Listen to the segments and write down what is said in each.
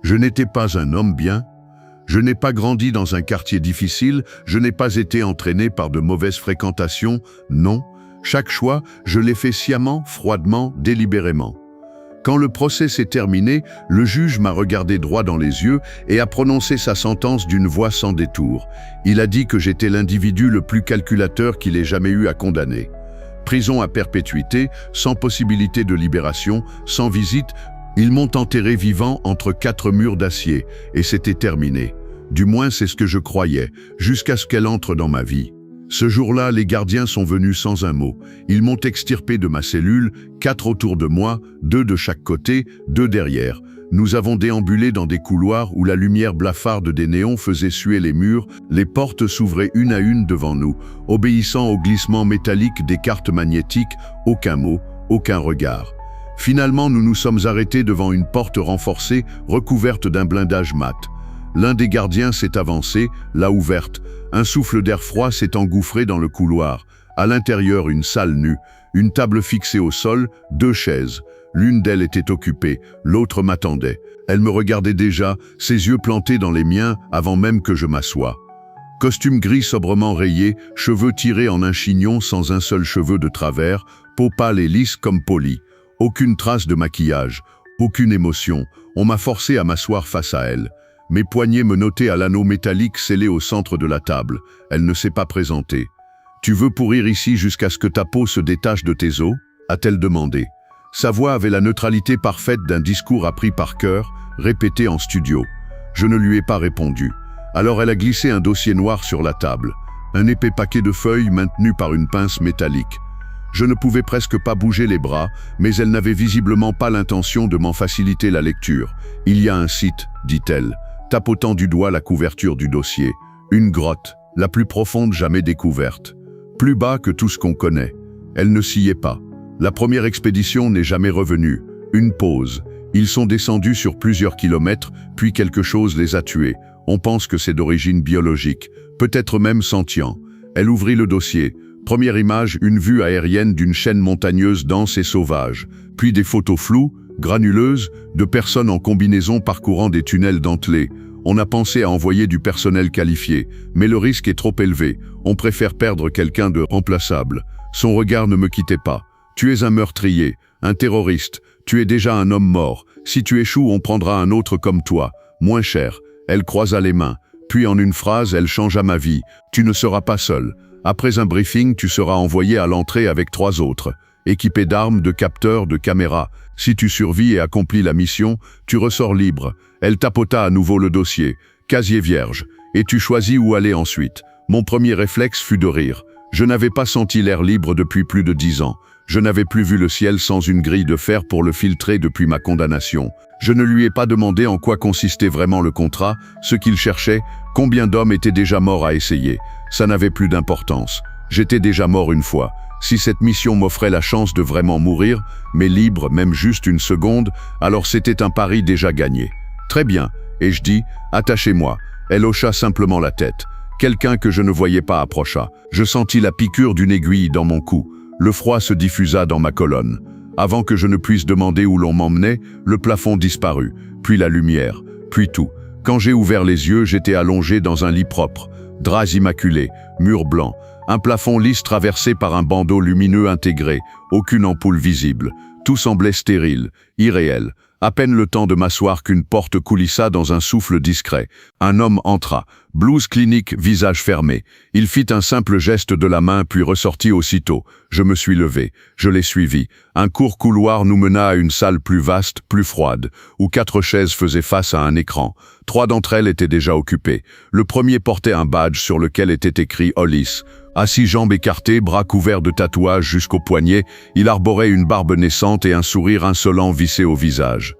Je n'étais pas un homme bien. Je n'ai pas grandi dans un quartier difficile, je n'ai pas été entraîné par de mauvaises fréquentations, non. Chaque choix, je l'ai fait sciemment, froidement, délibérément. Quand le procès s'est terminé, le juge m'a regardé droit dans les yeux et a prononcé sa sentence d'une voix sans détour. Il a dit que j'étais l'individu le plus calculateur qu'il ait jamais eu à condamner. Prison à perpétuité, sans possibilité de libération, sans visite, ils m'ont enterré vivant entre 4 murs d'acier, et c'était terminé. Du moins c'est ce que je croyais, jusqu'à ce qu'elle entre dans ma vie. Ce jour-là, les gardiens sont venus sans un mot. Ils m'ont extirpé de ma cellule, 4 autour de moi, 2 de chaque côté, 2 derrière. Nous avons déambulé dans des couloirs où la lumière blafarde des néons faisait suer les murs, les portes s'ouvraient une à une devant nous, obéissant au glissement métallique des cartes magnétiques, aucun mot, aucun regard. Finalement, nous nous sommes arrêtés devant une porte renforcée, recouverte d'un blindage mat. L'un des gardiens s'est avancé, l'a ouverte. Un souffle d'air froid s'est engouffré dans le couloir. À l'intérieur, une salle nue, une table fixée au sol, 2 chaises. L'une d'elles était occupée, l'autre m'attendait. Elle me regardait déjà, ses yeux plantés dans les miens avant même que je m'assoie. Costume gris sobrement rayé, cheveux tirés en un chignon sans un seul cheveu de travers, peau pâle et lisse comme polie. Aucune trace de maquillage, aucune émotion. On m'a forcé à m'asseoir face à elle. Mes poignets me notaient à l'anneau métallique scellé au centre de la table. Elle ne s'est pas présentée. « Tu veux pourrir ici jusqu'à ce que ta peau se détache de tes os ?» a-t-elle demandé. Sa voix avait la neutralité parfaite d'un discours appris par cœur, répété en studio. Je ne lui ai pas répondu. Alors elle a glissé un dossier noir sur la table. Un épais paquet de feuilles maintenu par une pince métallique. Je ne pouvais presque pas bouger les bras, mais elle n'avait visiblement pas l'intention de m'en faciliter la lecture. « Il y a un site, dit-elle, tapotant du doigt la couverture du dossier. Une grotte, la plus profonde jamais découverte. Plus bas que tout ce qu'on connaît. Elle ne s'y est pas. La première expédition n'est jamais revenue. Une pause. Ils sont descendus sur plusieurs kilomètres, puis quelque chose les a tués. On pense que c'est d'origine biologique, peut-être même sentient. » Elle ouvrit le dossier. Première image, une vue aérienne d'une chaîne montagneuse dense et sauvage. Puis des photos floues, granuleuses, de personnes en combinaison parcourant des tunnels dentelés. On a pensé à envoyer du personnel qualifié, mais le risque est trop élevé. On préfère perdre quelqu'un de remplaçable. Son regard ne me quittait pas. Tu es un meurtrier, un terroriste. Tu es déjà un homme mort. Si tu échoues, on prendra un autre comme toi, moins cher. Elle croisa les mains. Puis en une phrase, elle changea ma vie. Tu ne seras pas seul. Après un briefing, tu seras envoyé à l'entrée avec 3 autres, équipés d'armes, de capteurs, de caméras. Si tu survis et accomplis la mission, tu ressors libre. Elle tapota à nouveau le dossier. Casier vierge. Et tu choisis où aller ensuite. Mon premier réflexe fut de rire. Je n'avais pas senti l'air libre depuis plus de 10 ans. Je n'avais plus vu le ciel sans une grille de fer pour le filtrer depuis ma condamnation. Je ne lui ai pas demandé en quoi consistait vraiment le contrat, ce qu'il cherchait, combien d'hommes étaient déjà morts à essayer. Ça n'avait plus d'importance. J'étais déjà mort une fois. Si cette mission m'offrait la chance de vraiment mourir, mais libre, même juste une seconde, alors c'était un pari déjà gagné. Très bien, et je dis, attachez-moi. Elle hocha simplement la tête. Quelqu'un que je ne voyais pas approcha. Je sentis la piqûre d'une aiguille dans mon cou. Le froid se diffusa dans ma colonne. Avant que je ne puisse demander où l'on m'emmenait, le plafond disparut, puis la lumière, puis tout. Quand j'ai ouvert les yeux, j'étais allongé dans un lit propre. Draps immaculés, murs blancs, un plafond lisse traversé par un bandeau lumineux intégré, aucune ampoule visible. Tout semblait stérile, irréel. À peine le temps de m'asseoir qu'une porte coulissa dans un souffle discret. Un homme entra, blouse clinique, visage fermé. Il fit un simple geste de la main puis ressortit aussitôt. Je me suis levé, je l'ai suivi. Un court couloir nous mena à une salle plus vaste, plus froide, où 4 chaises faisaient face à un écran. 3 d'entre elles étaient déjà occupées. Le premier portait un badge sur lequel était écrit « Hollis ». Assis jambes écartées, bras couverts de tatouages jusqu'aux poignets, il arborait une barbe naissante et un sourire insolent vissé au visage.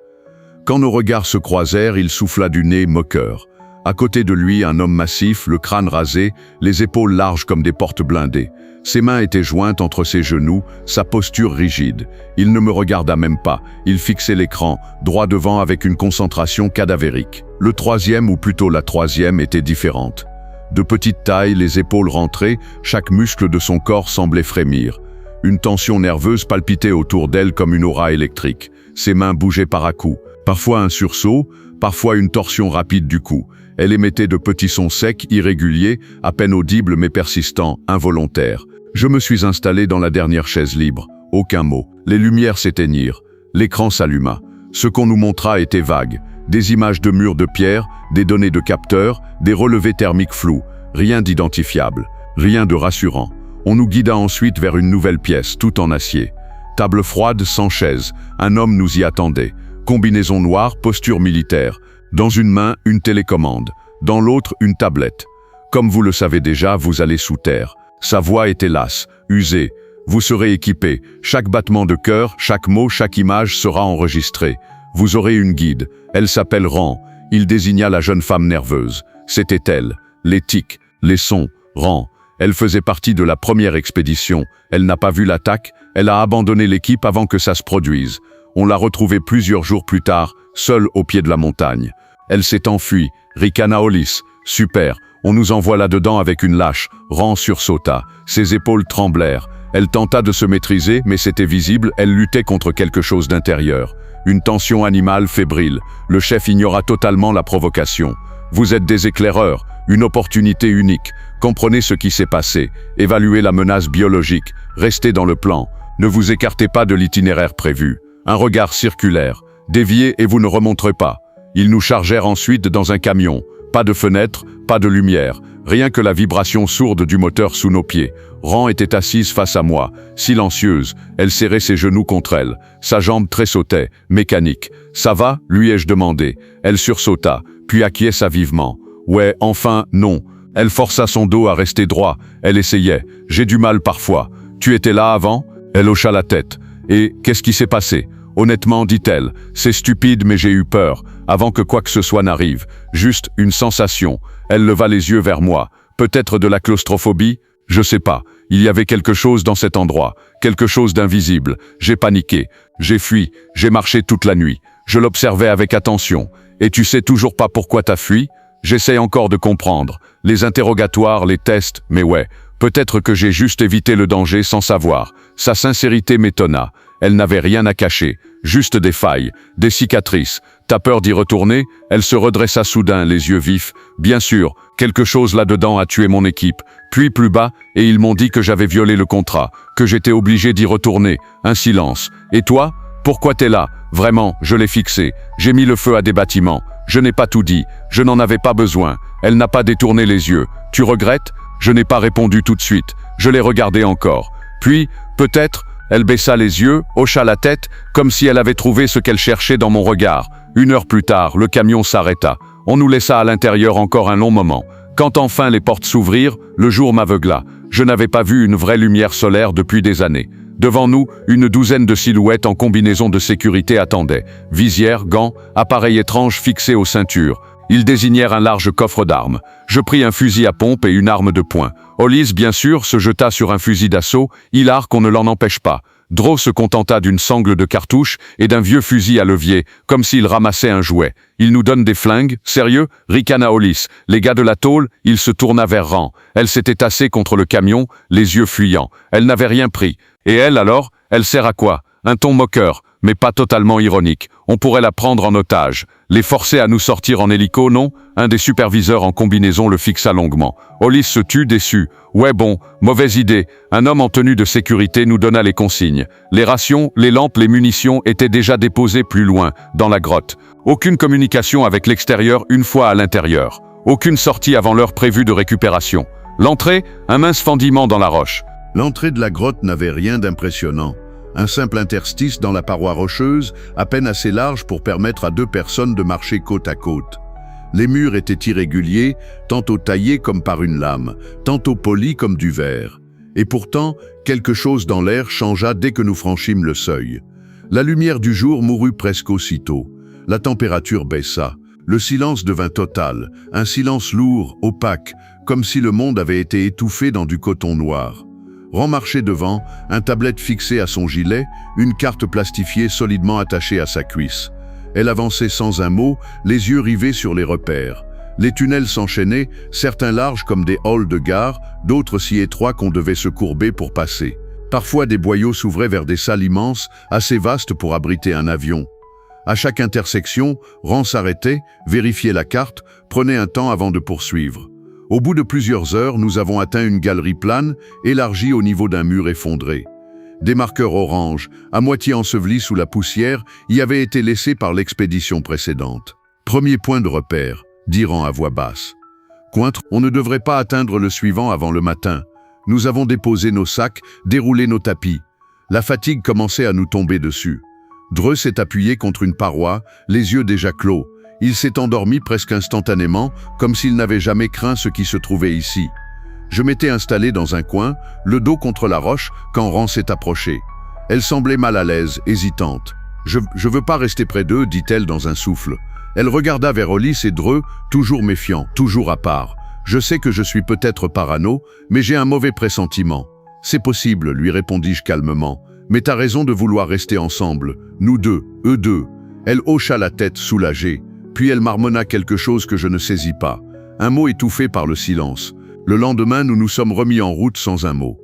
Quand nos regards se croisèrent, il souffla du nez moqueur. À côté de lui, un homme massif, le crâne rasé, les épaules larges comme des portes blindées. Ses mains étaient jointes entre ses genoux, sa posture rigide. Il ne me regarda même pas, il fixait l'écran, droit devant avec une concentration cadavérique. Le troisième, ou plutôt la troisième, était différente. De petite taille, les épaules rentrées, chaque muscle de son corps semblait frémir. Une tension nerveuse palpitait autour d'elle comme une aura électrique. Ses mains bougeaient par à-coups. Parfois un sursaut, parfois une torsion rapide du cou. Elle émettait de petits sons secs, irréguliers, à peine audibles mais persistants, involontaires. Je me suis installé dans la dernière chaise libre. Aucun mot. Les lumières s'éteignirent. L'écran s'alluma. Ce qu'on nous montra était vague. Des images de murs de pierre, des données de capteurs, des relevés thermiques flous. Rien d'identifiable. Rien de rassurant. On nous guida ensuite vers une nouvelle pièce, tout en acier. Table froide, sans chaise. Un homme nous y attendait. Combinaison noire, posture militaire. Dans une main, une télécommande. Dans l'autre, une tablette. Comme vous le savez déjà, vous allez sous terre. Sa voix était lasse, usée. Vous serez équipé. Chaque battement de cœur, chaque mot, chaque image sera enregistré. Vous aurez une guide. Elle s'appelle Ran. Il désigna la jeune femme nerveuse. C'était elle. Les tics, les sons. Ran. Elle faisait partie de la première expédition. Elle n'a pas vu l'attaque. Elle a abandonné l'équipe avant que ça se produise. On l'a retrouvée plusieurs jours plus tard, seule au pied de la montagne. Elle s'est enfuie. Ricana Hollis. Super. On nous envoie là-dedans avec une lâche. Ran sursauta. Ses épaules tremblèrent. Elle tenta de se maîtriser, mais c'était visible, elle luttait contre quelque chose d'intérieur. Une tension animale fébrile. Le chef ignora totalement la provocation. Vous êtes des éclaireurs, une opportunité unique. Comprenez ce qui s'est passé. Évaluez la menace biologique. Restez dans le plan. Ne vous écartez pas de l'itinéraire prévu. Un regard circulaire. Déviez et vous ne remonterez pas. Ils nous chargèrent ensuite dans un camion. Pas de fenêtre, pas de lumière. Rien que la vibration sourde du moteur sous nos pieds. Ran était assise face à moi, silencieuse. Elle serrait ses genoux contre elle. Sa jambe tressautait, mécanique. « Ça va ?» lui ai-je demandé. Elle sursauta, puis acquiesça vivement. « Ouais, enfin, non. » Elle força son dos à rester droit. Elle essayait. « J'ai du mal parfois. Tu étais là avant ?» Elle hocha la tête. « Et qu'est-ce qui s'est passé ?» Honnêtement, dit-elle, c'est stupide mais j'ai eu peur, avant que quoi que ce soit n'arrive. Juste une sensation. Elle leva les yeux vers moi. Peut-être de la claustrophobie? Je sais pas. Il y avait quelque chose dans cet endroit. Quelque chose d'invisible. J'ai paniqué. J'ai fui. J'ai marché toute la nuit. Je l'observais avec attention. Et tu sais toujours pas pourquoi t'as fui? J'essaie encore de comprendre. Les interrogatoires, les tests, mais ouais. Peut-être que j'ai juste évité le danger sans savoir. Sa sincérité m'étonna. Elle n'avait rien à cacher, juste des failles, des cicatrices. T'as peur d'y retourner? Elle se redressa soudain, les yeux vifs. Bien sûr, quelque chose là-dedans a tué mon équipe. Puis plus bas, et ils m'ont dit que j'avais violé le contrat, que j'étais obligé d'y retourner. Un silence. Et toi? Pourquoi t'es là? Vraiment, je l'ai fixé. J'ai mis le feu à des bâtiments. Je n'ai pas tout dit. Je n'en avais pas besoin. Elle n'a pas détourné les yeux. Tu regrettes? Je n'ai pas répondu tout de suite. Je l'ai regardé encore. Puis, peut-être... Elle baissa les yeux, hocha la tête, comme si elle avait trouvé ce qu'elle cherchait dans mon regard. 1 heure plus tard, le camion s'arrêta. On nous laissa à l'intérieur encore un long moment. Quand enfin les portes s'ouvrirent, le jour m'aveugla. Je n'avais pas vu une vraie lumière solaire depuis des années. Devant nous, une douzaine de silhouettes en combinaison de sécurité attendaient. Visière, gants, appareils étranges fixés aux ceintures. Ils désignèrent un large coffre d'armes. Je pris un fusil à pompe et une arme de poing. Hollis, bien sûr, se jeta sur un fusil d'assaut, hilar qu'on ne l'en empêche pas. Draw se contenta d'une sangle de cartouche et d'un vieux fusil à levier, comme s'il ramassait un jouet. Il nous donne des flingues, sérieux? Ricana Hollis. Les gars de la tôle, il se tourna vers Ran. Elle s'était tassée contre le camion, les yeux fuyants. Elle n'avait rien pris. Et elle alors? Elle sert à quoi? Un ton moqueur, mais pas totalement ironique. On pourrait la prendre en otage. Les forcer à nous sortir en hélico, non? Un des superviseurs en combinaison le fixa longuement. Hollis se tut, déçu. Ouais bon, mauvaise idée. Un homme en tenue de sécurité nous donna les consignes. Les rations, les lampes, les munitions étaient déjà déposées plus loin, dans la grotte. Aucune communication avec l'extérieur une fois à l'intérieur. Aucune sortie avant l'heure prévue de récupération. L'entrée, un mince fendillement dans la roche. L'entrée de la grotte n'avait rien d'impressionnant. Un simple interstice dans la paroi rocheuse, à peine assez large pour permettre à 2 personnes de marcher côte à côte. Les murs étaient irréguliers, tantôt taillés comme par une lame, tantôt polis comme du verre. Et pourtant, quelque chose dans l'air changea dès que nous franchîmes le seuil. La lumière du jour mourut presque aussitôt. La température baissa. Le silence devint total, un silence lourd, opaque, comme si le monde avait été étouffé dans du coton noir. Ran marchait devant, un tablette fixé à son gilet, une carte plastifiée solidement attachée à sa cuisse. Elle avançait sans un mot, les yeux rivés sur les repères. Les tunnels s'enchaînaient, certains larges comme des halls de gare, d'autres si étroits qu'on devait se courber pour passer. Parfois des boyaux s'ouvraient vers des salles immenses, assez vastes pour abriter un avion. À chaque intersection, Rand s'arrêtait, vérifiait la carte, prenait un temps avant de poursuivre. Au bout de plusieurs heures, nous avons atteint une galerie plane, élargie au niveau d'un mur effondré. Des marqueurs orange, à moitié ensevelis sous la poussière, y avaient été laissés par l'expédition précédente. Premier point de repère, dit Rand à voix basse. Cointre, on ne devrait pas atteindre le suivant avant le matin. Nous avons déposé nos sacs, déroulé nos tapis. La fatigue commençait à nous tomber dessus. Dreux s'est appuyé contre une paroi, les yeux déjà clos. Il s'est endormi presque instantanément, comme s'il n'avait jamais craint ce qui se trouvait ici. Je m'étais installé dans un coin, le dos contre la roche, quand Rand s'est approché. Elle semblait mal à l'aise, hésitante. « Je veux pas rester près d'eux », dit-elle dans un souffle. Elle regarda vers Hollis et Dreux, toujours méfiant, toujours à part. « Je sais que je suis peut-être parano, mais j'ai un mauvais pressentiment. »« C'est possible, » lui répondis-je calmement. « Mais t'as raison de vouloir rester ensemble. Nous deux, eux deux. » Elle hocha la tête, soulagée. Puis elle marmonna quelque chose que je ne saisis pas. Un mot étouffé par le silence. Le lendemain, nous nous sommes remis en route sans un mot.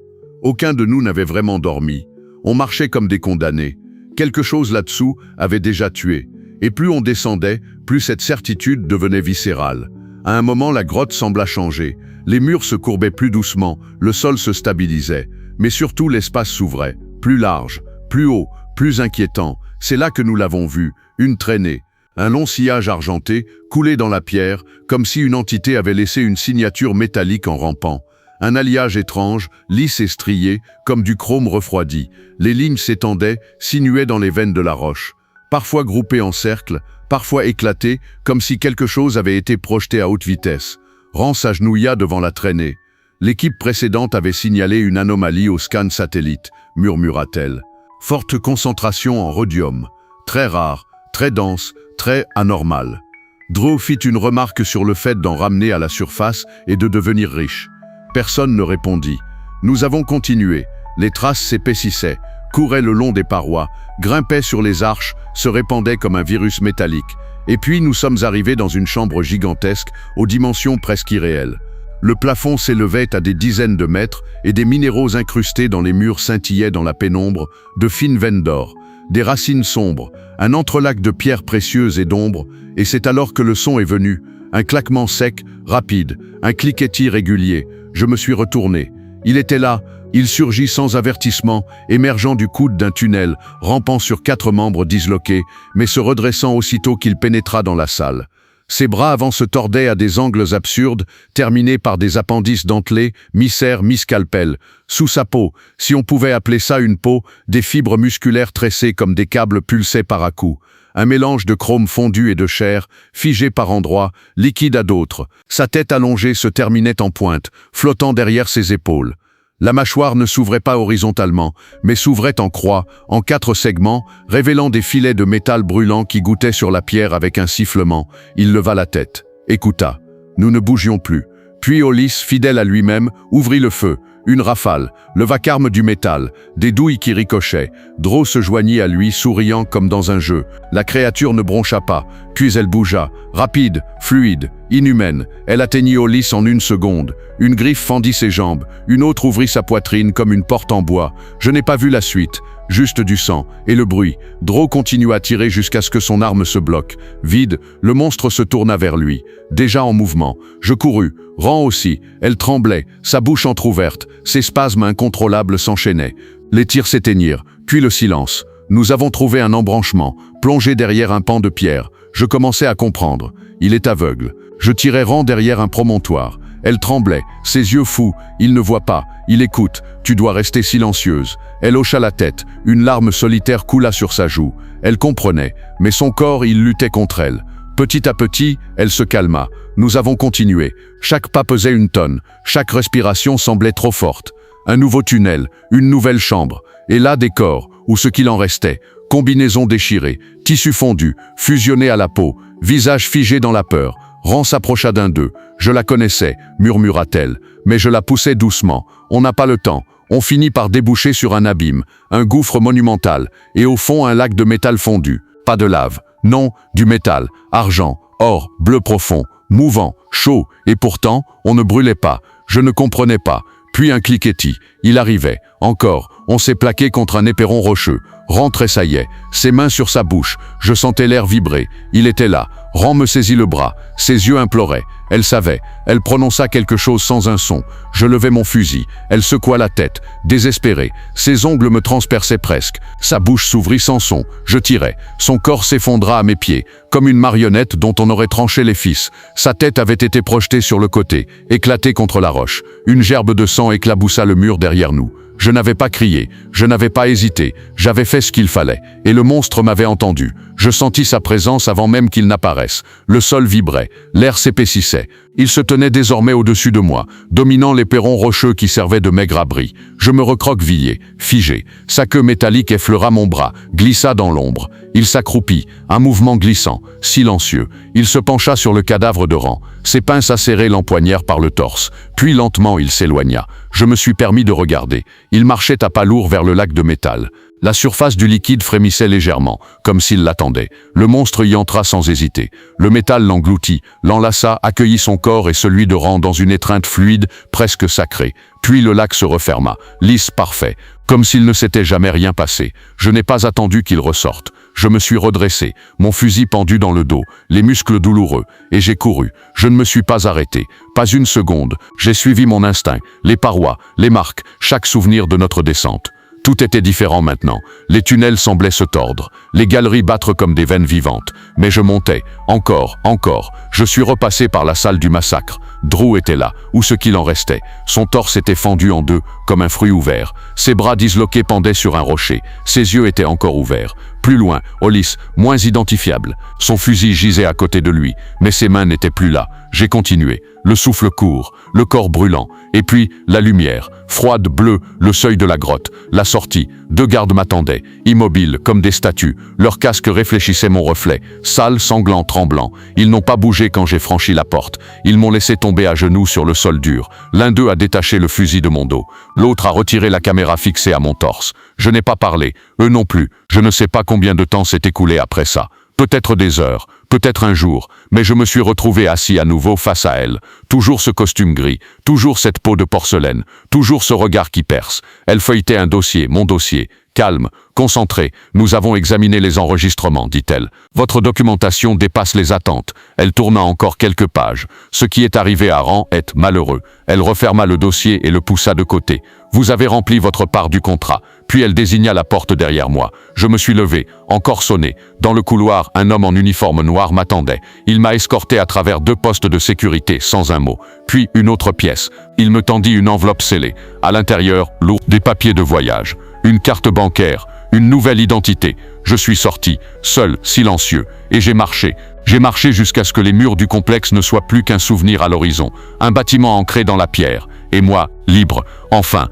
Aucun de nous n'avait vraiment dormi. On marchait comme des condamnés. Quelque chose là-dessous avait déjà tué. Et plus on descendait, plus cette certitude devenait viscérale. À un moment, la grotte sembla changer. Les murs se courbaient plus doucement, le sol se stabilisait. Mais surtout, l'espace s'ouvrait. Plus large, plus haut, plus inquiétant. C'est là que nous l'avons vu, une traînée. Un long sillage argenté, coulé dans la pierre, comme si une entité avait laissé une signature métallique en rampant. Un alliage étrange, lisse et strié, comme du chrome refroidi. Les lignes s'étendaient, sinuaient dans les veines de la roche. Parfois groupées en cercle, parfois éclatées, comme si quelque chose avait été projeté à haute vitesse. Rand s'agenouilla devant la traînée. L'équipe précédente avait signalé une anomalie au scan satellite, murmura-t-elle. Forte concentration en rhodium. Très rare, très dense, très anormal. Dreux fit une remarque sur le fait d'en ramener à la surface et de devenir riche. Personne ne répondit. Nous avons continué. Les traces s'épaississaient, couraient le long des parois, grimpaient sur les arches, se répandaient comme un virus métallique. Et puis nous sommes arrivés dans une chambre gigantesque, aux dimensions presque irréelles. Le plafond s'élevait à des dizaines de mètres et des minéraux incrustés dans les murs scintillaient dans la pénombre, de fines veines d'or, des racines sombres, un entrelac de pierres précieuses et d'ombre, et c'est alors que le son est venu, un claquement sec, rapide, un cliquetis régulier. Je me suis retourné. Il était là, il surgit sans avertissement, émergeant du coude d'un tunnel, rampant sur 4 membres disloqués, mais se redressant aussitôt qu'il pénétra dans la salle. Ses bras avant se tordaient à des angles absurdes, terminés par des appendices dentelés, mi-serre, mi-scalpel. Sous sa peau, si on pouvait appeler ça une peau, des fibres musculaires tressées comme des câbles pulsaient par à-coups. Un mélange de chrome fondu et de chair, figé par endroits, liquide à d'autres. Sa tête allongée se terminait en pointe, flottant derrière ses épaules. La mâchoire ne s'ouvrait pas horizontalement, mais s'ouvrait en croix, en 4 segments, révélant des filets de métal brûlant qui goûtaient sur la pierre avec un sifflement. Il leva la tête, écouta. Nous ne bougions plus. Puis Hollis, fidèle à lui-même, ouvrit le feu. Une rafale, le vacarme du métal, des douilles qui ricochaient. Dreux se joignit à lui, souriant comme dans un jeu. La créature ne broncha pas, puis elle bougea, rapide, fluide, inhumaine. Elle atteignit Hollis en 1 seconde. Une griffe fendit ses jambes, une autre ouvrit sa poitrine comme une porte en bois. Je n'ai pas vu la suite, juste du sang et le bruit. Dreux continua à tirer jusqu'à ce que son arme se bloque. Vide, le monstre se tourna vers lui, déjà en mouvement. Je courus, Rand aussi. Elle tremblait, sa bouche entr'ouverte, ses spasmes incontrôlables s'enchaînaient. Les tirs s'éteignirent, puis le silence. Nous avons trouvé un embranchement, plongé derrière un pan de pierre. Je commençais à comprendre. Il est aveugle. Je tirais Rand derrière un promontoire. Elle tremblait, ses yeux fous. Il ne voit pas, il écoute. Tu dois rester silencieuse. Elle hocha la tête, une larme solitaire coula sur sa joue. Elle comprenait, mais son corps, il luttait contre elle. Petit à petit, elle se calma. Nous avons continué. Chaque pas pesait 1 tonne. Chaque respiration semblait trop forte. Un nouveau tunnel, une nouvelle chambre. Et là, des corps, ou ce qu'il en restait. Combinaisons déchirées, tissus fondus, fusionnés à la peau, visage figé dans la peur. Rand s'approcha d'un d'eux. Je la connaissais, murmura-t-elle, mais je la poussais doucement. On n'a pas le temps. On finit par déboucher sur un abîme, un gouffre monumental, et au fond un lac de métal fondu. Pas de lave, non, du métal, argent, or, bleu profond, mouvant, chaud, et pourtant, on ne brûlait pas. Je ne comprenais pas. Puis un cliquetis. Il arrivait. Encore. On s'est plaqué contre un éperon rocheux. Rand tressaillait, ses mains sur sa bouche. Je sentais l'air vibrer. Il était là. Rand me saisit le bras. Ses yeux imploraient. Elle savait. Elle prononça quelque chose sans un son. Je levai mon fusil. Elle secoua la tête, désespérée. Ses ongles me transperçaient presque. Sa bouche s'ouvrit sans son. Je tirai. Son corps s'effondra à mes pieds, comme une marionnette dont on aurait tranché les fils. Sa tête avait été projetée sur le côté, éclatée contre la roche. Une gerbe de sang éclaboussa le mur derrière nous. Je n'avais pas crié, je n'avais pas hésité, j'avais fait ce qu'il fallait, et le monstre m'avait entendu. Je sentis sa présence avant même qu'il n'apparaisse. Le sol vibrait, l'air s'épaississait. Il se tenait désormais au-dessus de moi, dominant l'éperon rocheux qui servait de maigre abri. Je me recroquevillai, figé. Sa queue métallique effleura mon bras, glissa dans l'ombre. Il s'accroupit, un mouvement glissant, silencieux. Il se pencha sur le cadavre de Rand. Ses pinces acérées l'empoignèrent par le torse. Puis lentement il s'éloigna. Je me suis permis de regarder. Il marchait à pas lourds vers le lac de métal. La surface du liquide frémissait légèrement, comme s'il l'attendait. Le monstre y entra sans hésiter. Le métal l'engloutit, l'enlaça, accueillit son corps et celui de Rand dans une étreinte fluide, presque sacrée. Puis le lac se referma, lisse, parfait, comme s'il ne s'était jamais rien passé. Je n'ai pas attendu qu'il ressorte. Je me suis redressé, mon fusil pendu dans le dos, les muscles douloureux, et j'ai couru. Je ne me suis pas arrêté, pas une seconde. J'ai suivi mon instinct, les parois, les marques, chaque souvenir de notre descente. Tout était différent maintenant. Les tunnels semblaient se tordre, les galeries battre comme des veines vivantes. Mais je montais, encore. Je suis repassé par la salle du massacre. Drew était là, ou ce qu'il en restait. Son torse était fendu en deux, comme un fruit ouvert. Ses bras disloqués pendaient sur un rocher. Ses yeux étaient encore ouverts. Plus loin, Hollis, moins identifiable. Son fusil gisait à côté de lui, mais ses mains n'étaient plus là. J'ai continué. Le souffle court, le corps brûlant, et puis la lumière, froide, bleue, le seuil de la grotte, la sortie. 2 gardes m'attendaient, immobiles comme des statues. Leur casque réfléchissait mon reflet, sale, sanglant, tremblant. Ils n'ont pas bougé quand j'ai franchi la porte. Ils m'ont laissé tomber à genoux sur le sol dur. L'un d'eux a détaché le fusil de mon dos. L'autre a retiré la caméra fixée à mon torse. Je n'ai pas parlé, eux non plus. Je ne sais pas combien de temps s'est écoulé après ça. Peut-être des heures, peut-être un jour, mais je me suis retrouvé assis à nouveau face à elle. Toujours ce costume gris, toujours cette peau de porcelaine, toujours ce regard qui perce. Elle feuilletait un dossier, mon dossier. Calme, concentré, nous avons examiné les enregistrements, dit-elle. Votre documentation dépasse les attentes. Elle tourna encore quelques pages. Ce qui est arrivé à Rand est malheureux. Elle referma le dossier et le poussa de côté. Vous avez rempli votre part du contrat. Puis elle désigna la porte derrière moi. Je me suis levé, encore sonné. Dans le couloir, un homme en uniforme noir m'attendait. Il m'a escorté à travers 2 postes de sécurité, sans un mot. Puis une autre pièce. Il me tendit une enveloppe scellée. À l'intérieur, lourd, des papiers de voyage. Une carte bancaire, une nouvelle identité. Je suis sorti, seul, silencieux, et j'ai marché. J'ai marché jusqu'à ce que les murs du complexe ne soient plus qu'un souvenir à l'horizon, un bâtiment ancré dans la pierre, et moi, libre, enfin.